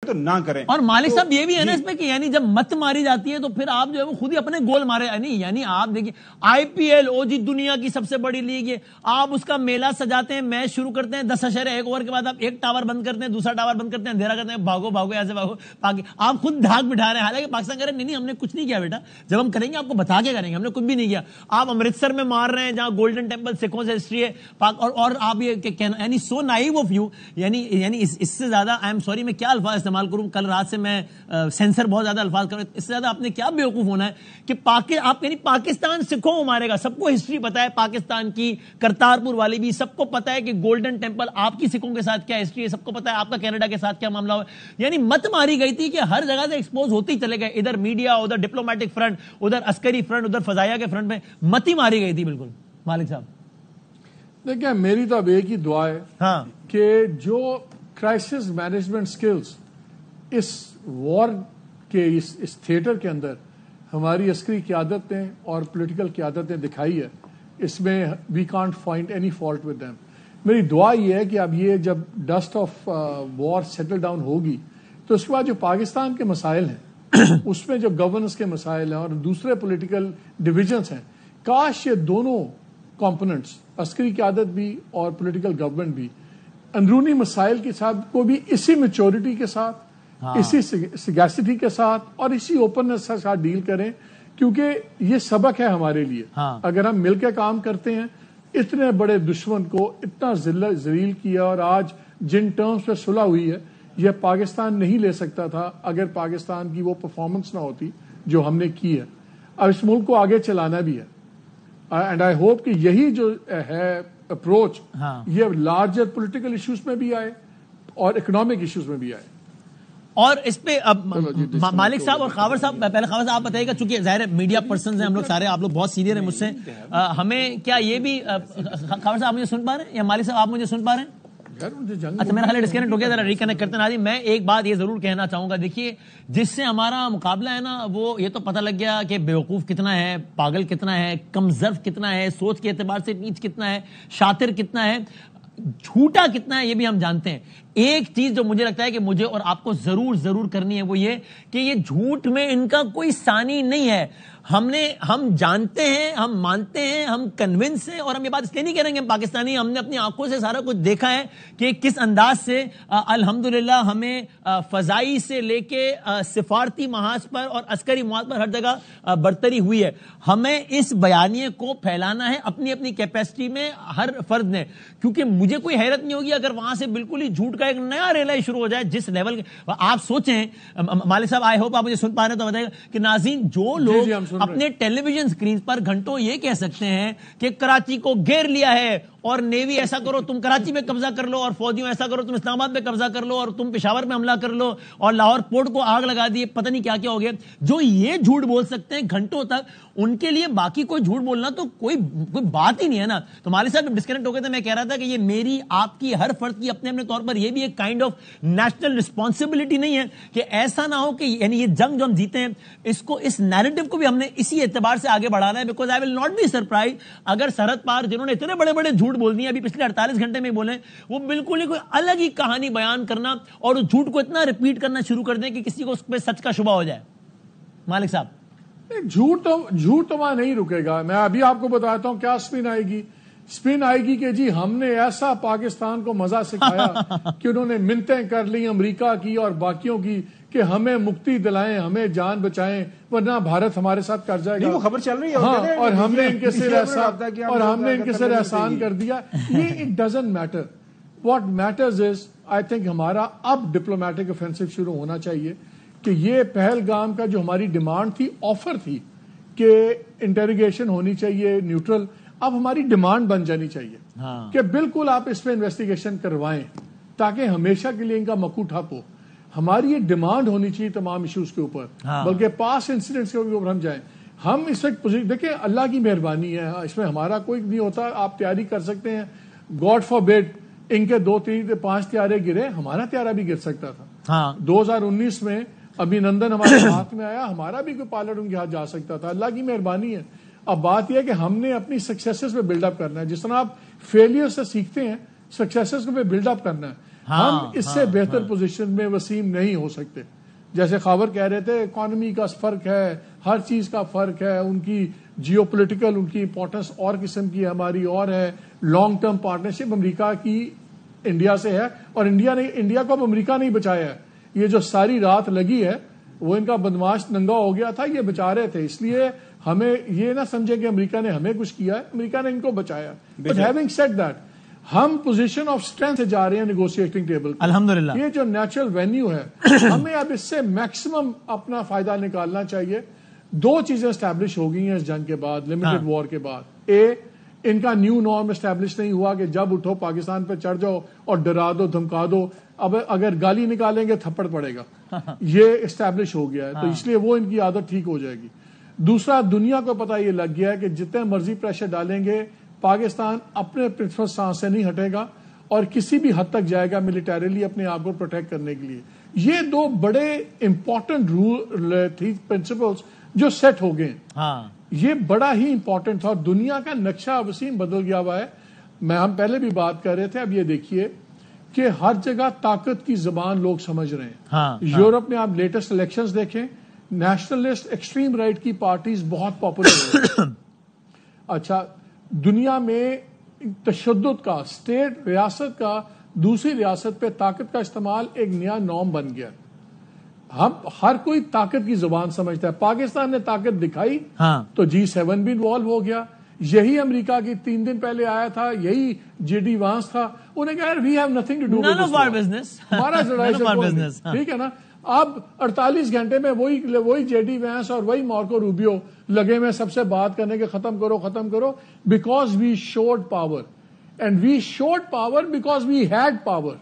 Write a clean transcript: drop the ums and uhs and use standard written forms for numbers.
تو نہ کریں. اور مالک صاحب یہ بھی ہے نا اس میں کہ یعنی جب مت ماری جاتی ہے تو پھر آپ جو ہے وہ خود ہی اپنے گول مارے. یعنی آپ دیکھیے IPL دنیا کی سب سے بڑی لیگ ہے, آپ اس کا میلہ سجاتے ہیں, میچ شروع کرتے ہیں 10 اشارے 1 اوور کے بعد آپ ایک ٹاور بند کرتے ہیں, دوسرا ٹاور بند کرتے ہیں, اندھیرا کرتے ہیں, بھاگو بھاگو ایسے بھاگو. آپ خود دھاک بٹھا رہے ہیں, حالانکہ پاکستان کہہ رہے ہیں نہیں ہم نے کچھ نہیں کیا بیٹا, جب ہم کریں گے آپ کو بتا کے کریں گے, ہم نے کچھ بھی نہیں کیا. آپ امرتسر میں مار رہے ہیں جہاں گولڈن ٹیمپل سکھوں سے ہسٹری ہے, اور آپ یہ یعنی سو نائیو آف یو, یعنی اس سے زیادہ آئی ایم سوری میں کیا الفاظ استعمال کروں, کل رات سے میں سینسر بہت زیادہ الفاظ کروں, اس سے زیادہ آپ نے کیا بیوقوف ہونا ہے کہ آپ یعنی پاکستان سکھوں کو مارے گا. سب کو ہسٹری پتا ہے پاکستان کی, کرتارپور والی بھی سب کو پتا ہے کہ گولڈن ٹیمپل آپ کی سکھوں کے ساتھ کیا ہسٹری ہے, سب کو پتا ہے آپ کا کینیڈا کے ساتھ کیا معاملہ ہوا. یعنی مت ماری گئی تھی کہ ہر جگہ سے ایکسپوز ہوتے ہی چلے گئے, ادھر میڈیا, ادھر ڈپلومیٹک فرنٹ, ادھر عسکری فرنٹ, ادھر فضائیہ کے فرنٹ میں مت ہی ماری گئی تھی. بالکل مالک صاحب دیکھیں میری تو اب ایک ہی دعا ہے ہاں کہ جو کرائسس مینجمنٹ سکلز اس وار کے اس تھیٹر کے اندر ہماری عسکری قیادت نے اور پولیٹیکل قیادت نے دکھائی ہے, اس میں we can't find any fault with them. میری دعا یہ ہے کہ اب یہ جب dust of war settle down ہوگی تو اس کے بعد جو پاکستان کے مسائل ہیں اس میں جو گورننس کے مسائل ہیں اور دوسرے پولیٹیکل ڈویژنس ہیں, کاش یہ دونوں کمپوننٹس عسکری قیادت بھی اور پولیٹیکل گورنمنٹ بھی اندرونی مسائل کے ساتھ کو بھی اسی میچورٹی کے ساتھ, اسی سگیسٹی کے ساتھ اور اسی اوپننس کے ساتھ ڈیل کریں, کیونکہ یہ سبق ہے ہمارے لیے. اگر ہم مل کے کام کرتے ہیں, اتنے بڑے دشمن کو اتنا ذلیل کیا, اور آج جن ٹرمز پہ صلح ہوئی ہے یہ پاکستان نہیں لے سکتا تھا اگر پاکستان کی وہ پرفارمنس نہ ہوتی جو ہم نے کی ہے. اب اس ملک کو آگے چلانا بھی ہے, اینڈ آئی ہوپ کہ یہی جو ہے اپروچ یہ لارجر پولیٹیکل ایشوز میں بھی آئے اور اکنامک ایشوز میں بھی آئے. اور اس پہ اب مالک صاحب اور خاور صاحب, پہلے خاور صاحب آپ بتائیے گا, چونکہ ظاہر ہے میڈیا پرسنز ہیں ہم لوگ سارے, آپ لوگ بہت سینئر ہیں مجھ سے, ہمیں کیا یہ بھی خاور صاحب مجھے سن پا رہے ہیں یا مالک صاحب آپ مجھے سن پا رہے ہیں؟ اچھا میرا خیال ڈسکنیکٹ ہو گیا, ذرا ریکنیکٹ کرتے ہیں. میں ایک بات یہ ضرور کہنا چاہوں گا, دیکھیے جس سے ہمارا مقابلہ ہے نا وہ یہ تو پتہ لگ گیا کہ بیوقوف کتنا ہے, پاگل کتنا ہے, کم ظرف کتنا ہے, سوچ کے اعتبار سے نیچ کتنا ہے, شاطر کتنا ہے, جھوٹا کتنا ہے, یہ بھی ہم جانتے ہیں. ایک چیز جو مجھے لگتا ہے کہ مجھے اور آپ کو ضرور کرنی ہے وہ یہ کہ یہ جھوٹ میں ان کا کوئی ثانی نہیں ہے. ہم جانتے ہیں, ہم مانتے ہیں, ہم کنونس ہیں, اور ہم یہ بات اس لیے نہیں کہہ رہے ہیں پاکستانی, ہم نے اپنی آنکھوں سے سارا کچھ دیکھا ہے کہ کس انداز سے الحمدللہ ہمیں فضائی سے لے کے سفارتی محاذ پر اور عسکری محاذ پر ہر جگہ برتری ہوئی ہے. ہمیں اس بیانیے کو پھیلانا ہے اپنی اپنی کیپیسٹی میں ہر فرد نے, کیونکہ مجھے کوئی حیرت نہیں ہوگی اگر وہاں سے بالکل ہی جھوٹ کا ایک نیا ریلا شروع ہو جائے. جس لیول آپ سوچیں, مالک صاحب آئی ہوپ آپ مجھے سن پا رہے ہیں تو بتائیے گا کہ ناظرین جو لوگ اپنے ٹیلی ویژن سکرین پر گھنٹوں یہ کہہ سکتے ہیں کہ کراچی کو گھیر لیا ہے اور نیوی ایسا کرو تم کراچی میں قبضہ کر لو, اور فوجیوں ایسا کرو تم اسلام آباد میں قبضہ کر لو, اور تم پشاور میں حملہ کر لو, اور لاہور پورٹ کو آگ لگا دیے, پتہ نہیں کیا کیا ہو گیا, جو یہ جھوٹ بول سکتے ہیں گھنٹوں تک, ان کے لیے باقی کوئی جھوٹ بولنا تو کوئی بات ہی نہیں ہے نا. تو مالک صاحب ڈسکنیکٹ ہو گئے تھے, میں کہہ رہا تھا کہ یہ میری آپ کی ہر فرد کی اپنے طور پر یہ بھی ایک کائنڈ آف نیشنل رسپانسبلٹی نہیں ہے کہ ایسا نہ ہو کہ یعنی یہ جنگ جو ہم جیتے ہیں اس کو, اس نیریٹو کو بھی ہم نے اسی اعتبار سے آگے بڑھانا ہے. Because I will not be surprise اگر سرحد پار جنہوں نے اتنے بڑے بڑے جھوٹ بول دیے ابھی پچھلے 48 گھنٹے میں بولیں, وہ بالکل ہی کوئی الگ ہی کہانی بیان کرنا اور اس جھوٹ کو اتنا ریپیٹ کرنا شروع کر دیں کہ کسی کو اس پہ سچ کا شبہ ہو جائے. مالک صاحب جھوٹ تو وہاں نہیں رکے گا. میں ابھی آپ کو بتاتا ہوں کیا اسپن آئے گی. اسپن آئے گی کہ جی ہم نے ایسا پاکستان کو مزہ سکھایا کہ انہوں نے منتیں کر لی امریکہ کی اور باقیوں کی کہ ہمیں مکتی دلائیں, ہمیں جان بچائیں, ورنہ بھارت ہمارے ساتھ کر جائے گا. وہ خبر چل رہی ہے. ہاں, اور ہم نے ان کے سر احسان کر دیا. یہ it doesn't matter. What matters is I think ہمارا اب ڈپلومیٹک اوفینسو شروع ہونا چاہیے کہ یہ پہلگام کا جو ہماری ڈیمانڈ تھی, آفر تھی کہ انٹروگیشن ہونی چاہیے نیوٹرل, اب ہماری ڈیمانڈ بن جانی چاہیے کہ بالکل آپ اس پہ انویسٹیگیشن کروائیں تاکہ ہمیشہ کے لیے ان کا مکو ٹھپ ہو. ہماری یہ ڈیمانڈ ہونی چاہیے تمام ایشوز کے اوپر, بلکہ پاس انسیڈنٹس کے اوپر ہم جائیں. ہم اس وقت دیکھیں اللہ کی مہربانی ہے, اس میں ہمارا کوئی نہیں ہوتا. آپ تیاری کر سکتے ہیں, گاڈ فار بیڈ ان کے 2 3 5 طیارے گرے, ہمارا طیارہ بھی گر سکتا تھا. 2019 میں ابھی نندن ہمارے ہاتھ میں آیا, ہمارا بھی کوئی پائلٹ ان کے ہاتھ جا سکتا تھا. اللہ کی مہربانی ہے. اب بات یہ ہے کہ ہم نے اپنی سکسیسز پہ بلڈ اپ کرنا ہے. جس طرح آپ فیلئر سے سیکھتے ہیں, سکسیسز پہ بلڈ اپ کرنا ہے. ہم اس سے بہتر پوزیشن میں وسیم نہیں ہو سکتے. جیسے خاور کہہ رہے تھے اکانومی کا فرق ہے, ہر چیز کا فرق ہے, ان کی جیو پولیٹیکل ان کی امپورٹنس اور قسم کی ہماری اور ہے, لانگ ٹرم پارٹنرشپ امریکہ کی انڈیا سے ہے, اور انڈیا کو اب امریکہ نہیں بچایا ہے. یہ جو ساری رات لگی ہے وہ ان کا بدماش ننگا ہو گیا تھا, یہ بچا رہے تھے. اس لیے ہمیں یہ نہ سمجھے کہ امریکہ نے ہمیں کچھ کیا ہے, امریکہ نے ان کو بچایا. بٹ ہیونگ سیڈ دیٹ, ہم پوزیشن آف اسٹرینتھ سے جا رہے ہیں نیگوشیٹنگ ٹیبل. الحمدللہ یہ جو نیچرل وینیو ہے ہمیں اب اس سے میکسیمم اپنا فائدہ نکالنا چاہیے. 2 چیزیں اسٹیبلش ہو گئی ہیں اس جنگ کے بعد, لمیٹڈ وار کے بعد. ان کا نیو نارم اسٹیبلش نہیں ہوا کہ جب اٹھو پاکستان پہ چڑھ جاؤ اور ڈرا دو دھمکا دو, اب اگر گالی نکالیں گے تھپڑ پڑے گا. یہ اسٹیبلش ہو گیا ہے, تو اس لیے وہ ان کی عادت ٹھیک ہو جائے گی. دوسرا, دنیا کو پتا یہ لگ گیا ہے کہ جتنے مرضی پریشر ڈالیں گے پاکستان اپنے پرنسپل سانس سے نہیں ہٹے گا اور کسی بھی حد تک جائے گا ملیٹریلی اپنے آپ کو پروٹیکٹ کرنے کے لیے. یہ 2 بڑے امپورٹنٹ رول تھی, پرنسپلز جو سیٹ ہو گئے. یہ بڑا ہی امپورٹنٹ تھا, اور دنیا کا نقشہ وسیم بدل گیا ہوا ہے. ہم پہلے بھی بات کر رہے تھے, اب یہ دیکھیے کہ ہر جگہ طاقت کی زبان لوگ سمجھ رہے ہیں. یورپ میں آپ لیٹسٹ الیکشنز دیکھیں, نیشنلسٹ ایکسٹریم رائٹ کی پارٹیز بہت پاپولر ہیں. اچھا, دنیا میں تشدد کا, اسٹیٹ ریاست کا دوسری ریاست پہ طاقت کا استعمال ایک نیا نارم بن گیا. ہم ہر کوئی طاقت کی زبان سمجھتا ہے. پاکستان نے طاقت دکھائی تو G7 بھی انوالو ہو گیا. یہی امریکہ کی 3 دن پہلے آیا تھا, یہی JD وانس تھا, انہیں کہا we have nothing to do with this, ہمارا بزنس, ٹھیک ہے نا. اب 48 گھنٹے میں وہی JD وانس اور وہی مارکو روبیو لگے میں سب سے بات کرنے کے ختم کرو, because we should power, and we should power because we had power.